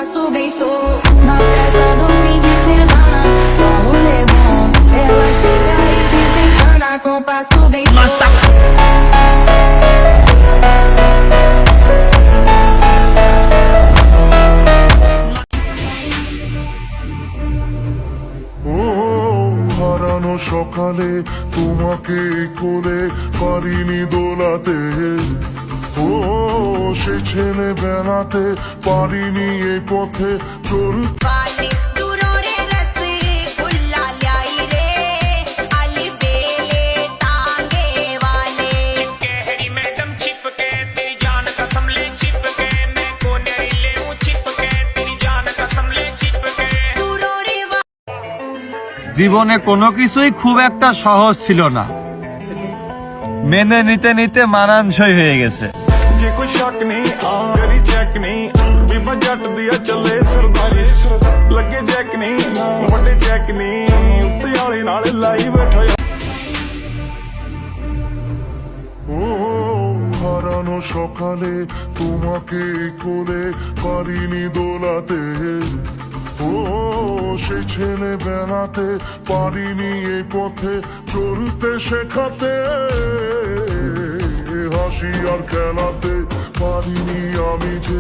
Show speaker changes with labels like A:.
A: compasso bem solto. Na festa do fim de semana, só rolê bom. Ela chega e desencana, compasso bem solto.
B: হারানো সকালে তোমাকে কোলে পারিনি দোলাতে, ও সে ছেলে বেলাতে পারিনি এ পথে চলতে।
C: वाले दूरोरे रसगुल्ला लाई रे अली बेले तांगे वाले
D: कहरी मैडम छिपके तेरी जान कसम ले छिपके मैं कोने ले हूँ छिपके तेरी जान कसम ले छिपके
C: दूरोरे
E: জীবনে কোনো কিছুই খুব একটা সহজ ছিল না, মেনে নিতে নিতে মানানসই হয়ে গেছে।
F: ਜੇ ਕੋਈ ਸ਼ੱਕ ਨਹੀਂ ਆ ਤੇਰੀ ਚੈੱਕ ਨਹੀਂ ਬੀਬਾ ਜੱਟ ਦੀਆਂ ਚੱਲੇ ਸਰਦਾਰੀ ਲੱਗੇ ਜੈਕ ਨਹੀਂ ਵੱਡੇ ਚੈੱਕ ਨਹੀਂ ਉੱਤੇ ਵਾਲੇ ਨਾਲ ਲਾਈ ਬੈਠਾ
B: ও হারানো সকালে তোমাকে কোলে পারিনি দোলাতে, ও সে ছেলে বেলাতে পারিনি এ পথে চলতে শেখাতে, হাসি আর খেলাতে পারিনি আমি যে